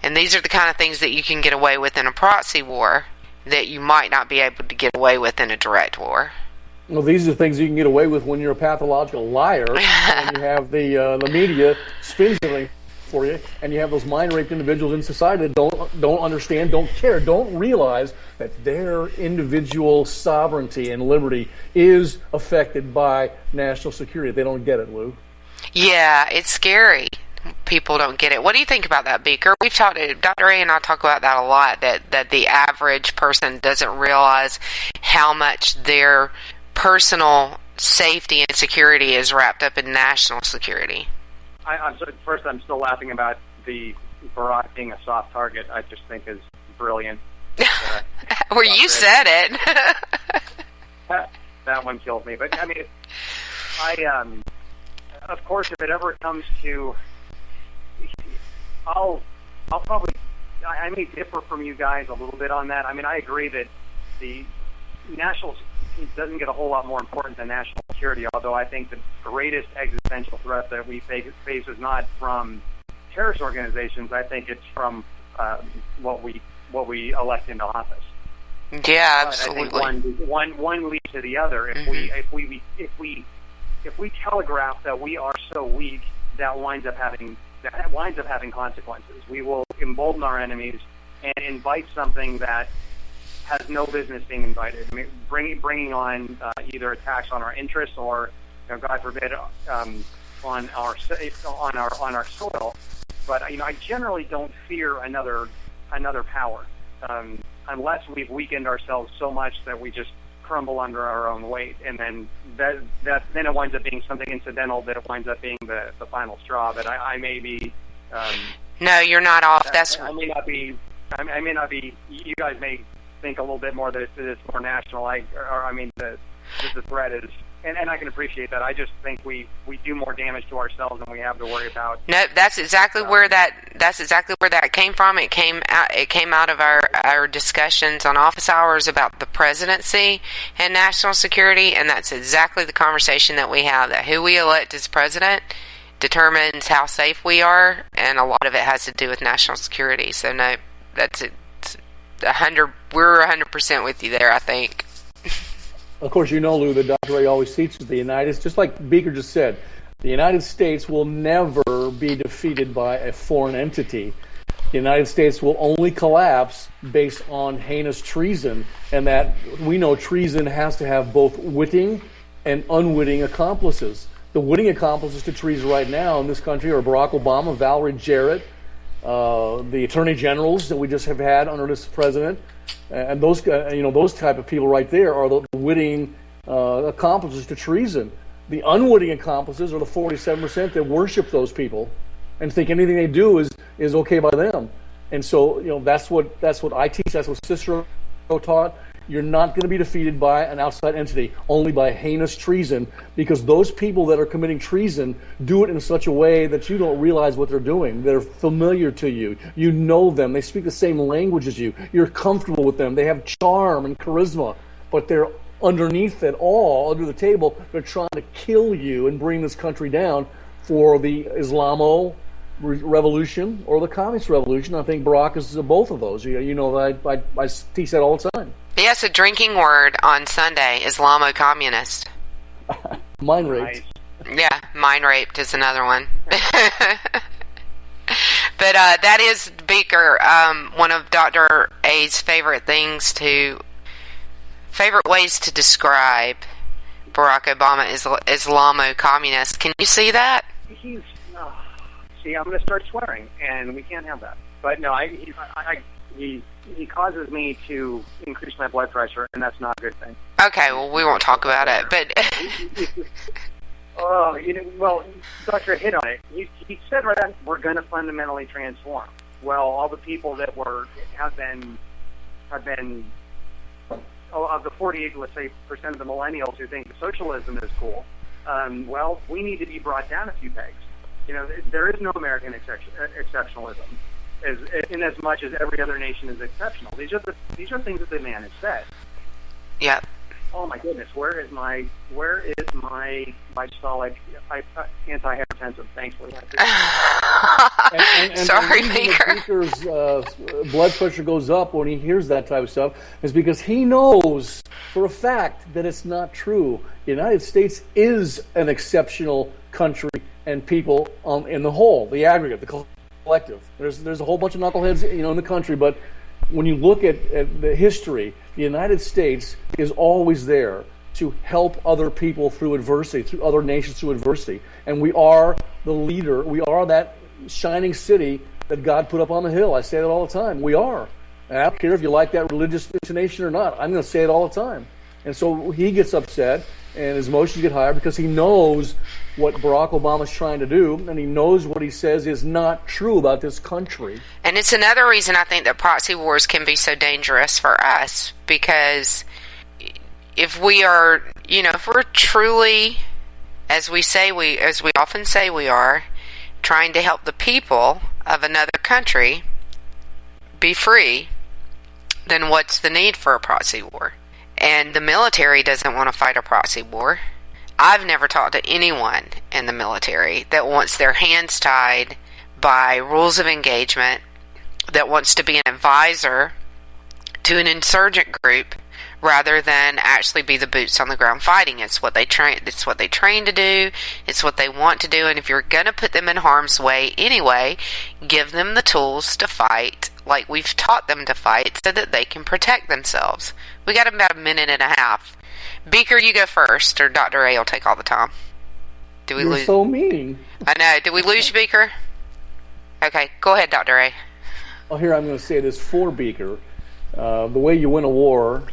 And these are the kind of things that you can get away with in a proxy war that you might not be able to get away with in a direct war. Well, these are things you can get away with when you're a pathological liar and you have the media spins everything for you, and you have those mind-raped individuals in society that don't understand, don't care, don't realize that their individual sovereignty and liberty is affected by national security. They don't get it, Lou. Yeah, it's scary. People don't get it. What do you think about that, Beaker? We've talked, Dr. A and I talk about that a lot, that the average person doesn't realize how much their personal safety and security is wrapped up in national security. I'm still laughing about the Barack being a soft target. I just think is brilliant. Well, you said it. That one killed me. But I mean, of course, if it ever comes to, I'll probably, I may differ from you guys a little bit on that. I mean, I agree that the national doesn't get a whole lot more important than national security, although I think the greatest existential threat that we face is not from terrorist organizations. I think it's from what we elect into office. Yeah, absolutely. I think one leads to the other. If we telegraph that we are so weak, that winds up having consequences. We will embolden our enemies and invite something that has no business being invited. I mean, bringing on either attacks on our interests or, God forbid, on our soil. But I generally don't fear another power unless we've weakened ourselves so much that we just crumble under our own weight, and then then it winds up being something incidental that it winds up being the final straw. But I may be. No, you're not off. I may not be. You guys may think a little bit more that it's more national. The threat is, and I can appreciate that. I just think we do more damage to ourselves than we have to worry about. No, that's exactly where that came from. It came out of our discussions on office hours about the presidency and national security, and that's exactly the conversation that we have. That who we elect as president determines how safe we are, and a lot of it has to do with national security. So no, that's it. 100. We're 100% with you there, I think. Of course, you know, Lou, that Dr. Ray always teaches the United States, just like Beaker just said, the United States will never be defeated by a foreign entity. The United States will only collapse based on heinous treason, and that we know treason has to have both witting and unwitting accomplices. The witting accomplices to treason right now in this country are Barack Obama, Valerie Jarrett, the attorney generals that we just have had under this president, and those those type of people right there are the witting accomplices to treason. The unwitting accomplices are the 47% that worship those people and think anything they do is okay by them. And so, that's what I teach. That's what Cicero taught. You're not going to be defeated by an outside entity, only by heinous treason, because those people that are committing treason do it in such a way that you don't realize what they're doing. They're familiar to you. You know them. They speak the same language as you. You're comfortable with them. They have charm and charisma, but they're underneath it all, under the table, they're trying to kill you and bring this country down for the Islamo revolution or the communist revolution. I think Barack is both of those. I teach that all the time. Yes, a drinking word on Sunday, Islamo-communist. Mind raped. Yeah, mind raped is another one. But that is, Beaker, one of Dr. A's favorite ways to describe Barack Obama is Islamo-communist. Can you see that? See, I'm going to start swearing, and we can't have that. But no, he causes me to increase my blood pressure, and that's not a good thing. Okay, well, we won't talk about it, but... well, Doctor hit on it. He said right on, we're going to fundamentally transform. Well, all the people that have been of the 48, let's say, % of the millennials who think socialism is cool, well, we need to be brought down a few pegs. There is no American exceptionalism, in as much as every other nation is exceptional. These are things that the man has said. Yeah. Oh my goodness, where is my systolic antihypertensive? Thanks for that. Sorry, Baker. Baker's blood pressure goes up when he hears that type of stuff is because he knows for a fact that it's not true. The United States is an exceptional country and people in the whole, the aggregate, the collective. There's a whole bunch of knuckleheads, in the country, but when you look at the history, the United States is always there to help other people through adversity, through other nations through adversity. And we are the leader. We are that shining city that God put up on the hill. I say that all the time. We are. And I don't care if you like that religious intonation or not. I'm going to say it all the time. And so he gets upset and his emotions get higher because he knows what Barack Obama's trying to do, and he knows what he says is not true about this country. And it's another reason I think that proxy wars can be so dangerous for us, because if we are, if we're truly, as we often say we are, trying to help the people of another country be free, then what's the need for a proxy war? And the military doesn't want to fight a proxy war. I've never talked to anyone in the military that wants their hands tied by rules of engagement, that wants to be an advisor to an insurgent group rather than actually be the boots on the ground fighting. It's what they train to do. It's what they want to do. And if you're going to put them in harm's way anyway, give them the tools to fight like we've taught them to fight so that they can protect themselves. We got about a minute and a half. Beaker, you go first, or Dr. A will take all the time. You're so mean. I know. Did we lose you, Beaker? Okay, go ahead, Dr. A. Oh, here I'm going to say this for Beaker. The way you win a war,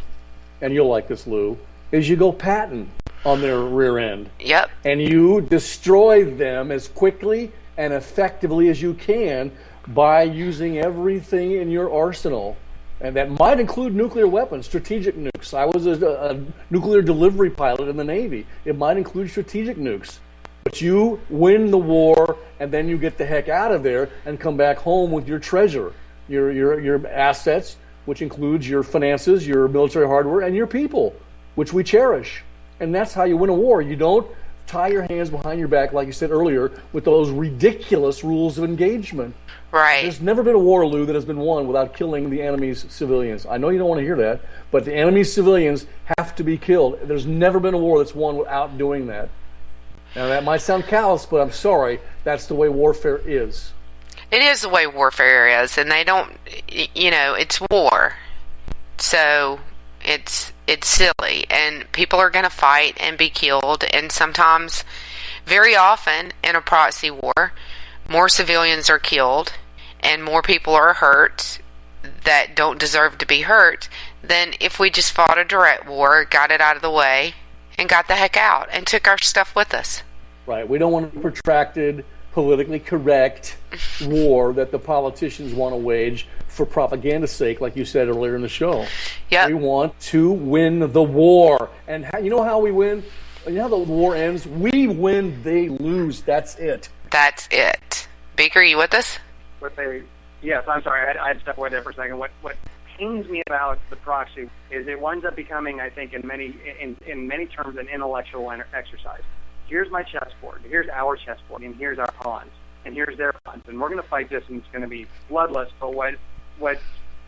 and you'll like this, Lou, is you go patting on their rear end. Yep. And you destroy them as quickly and effectively as you can by using everything in your arsenal. And that might include nuclear weapons, strategic nukes. I was a nuclear delivery pilot in the Navy. It might include strategic nukes. But you win the war, and then you get the heck out of there and come back home with your treasure, your assets, which includes your finances, your military hardware, and your people, which we cherish. And that's how you win a war. You don't tie your hands behind your back, like you said earlier, with those ridiculous rules of engagement. Right. There's never been a war, Lou, that has been won without killing the enemy's civilians. I know you don't want to hear that, but the enemy's civilians have to be killed. There's never been a war that's won without doing that. Now, that might sound callous, but I'm sorry, that's the way warfare is. It is the way warfare is, and they don't, it's war. So it's silly, and people are going to fight and be killed, and sometimes, very often, in a proxy war, more civilians are killed and more people are hurt that don't deserve to be hurt than if we just fought a direct war, got it out of the way, and got the heck out and took our stuff with us. Right. We don't want a protracted, politically correct war that the politicians want to wage for propaganda's sake, like you said earlier in the show. Yep. We want to win the war. And you know how we win? You know how the war ends? We win, they lose. That's it. That's it. Baker, you with us? Yes, I'm sorry. I had to step away there for a second. What pains me about the proxy is it winds up becoming, I think, in many terms, an intellectual exercise. Here's my chessboard. Here's our chessboard, and here's our pawns, and here's their pawns, and we're going to fight this, and it's going to be bloodless. But what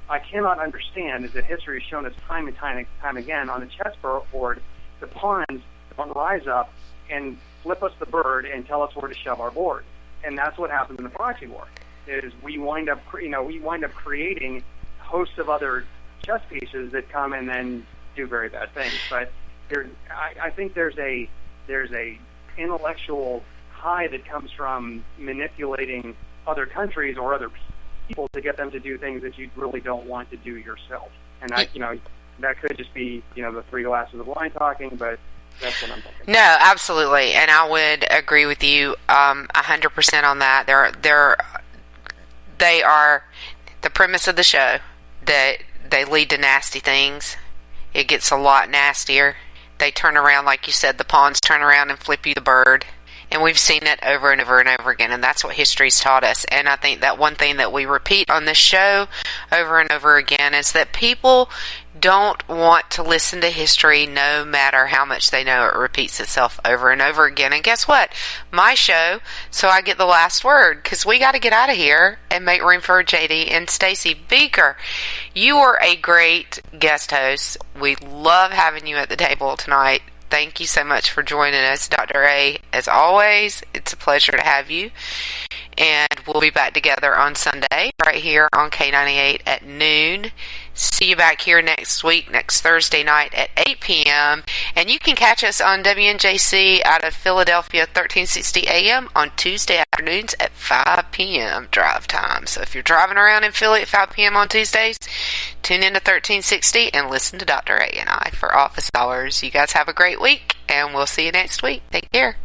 I cannot understand is that history has shown us time and time again on the chessboard, the pawns don't rise up and flip us the bird and tell us where to shove our board. And that's what happens in the proxy war. Is we wind up creating hosts of other chess pieces that come and then do very bad things. But I think there's a intellectual high that comes from manipulating other countries or other people to get them to do things that you really don't want to do yourself. And that could just be the three glasses of wine talking, but that's what I'm thinking. No, absolutely, and I would agree with you 100% on that. They are the premise of the show that they lead to nasty things. It gets a lot nastier. They turn around, like you said, the pawns turn around and flip you the bird. And we've seen it over and over and over again, and that's what history's taught us. And I think that one thing that we repeat on this show over and over again is that people don't want to listen to history no matter how much they know it repeats itself over and over again. And guess what? My show, so I get the last word, because we got to get out of here and make room for JD and Stacy. Beaker, you were a great guest host. We love having you at the table tonight. Thank you so much for joining us, Dr. A. As always, it's a pleasure to have you. And we'll be back together on Sunday, right here on K98 at noon. See you back here next week, next Thursday night at 8 p.m. And you can catch us on WNJC out of Philadelphia, 1360 a.m. on Tuesday afternoons at 5 p.m. drive time. So if you're driving around in Philly at 5 p.m. on Tuesdays, tune in to 1360 and listen to Dr. A and I for office hours. You guys have a great week, and we'll see you next week. Take care.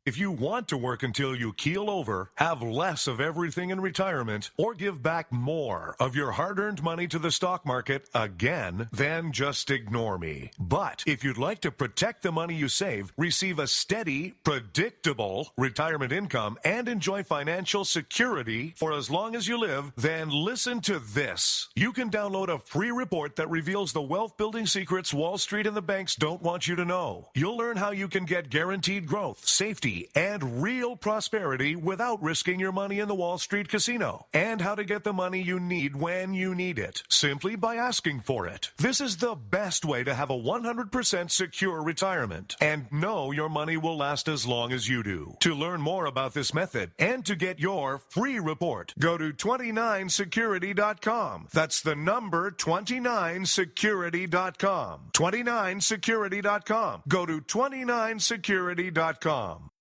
If you want to work until you keel over, have less of everything in retirement, or give back more of your hard-earned money to the stock market again, then just ignore me. But if you'd like to protect the money you save, receive a steady, predictable retirement income, and enjoy financial security for as long as you live, then listen to this. You can download a free report that reveals the wealth-building secrets Wall Street and the banks don't want you to know. You'll learn how you can get guaranteed growth, safety, and real prosperity without risking your money in the Wall Street casino, and how to get the money you need when you need it, simply by asking for it. This is the best way to have a 100% secure retirement and know your money will last as long as you do. To learn more about this method and to get your free report, go to 29security.com. That's the number 29security.com. 29security.com. Go to 29security.com.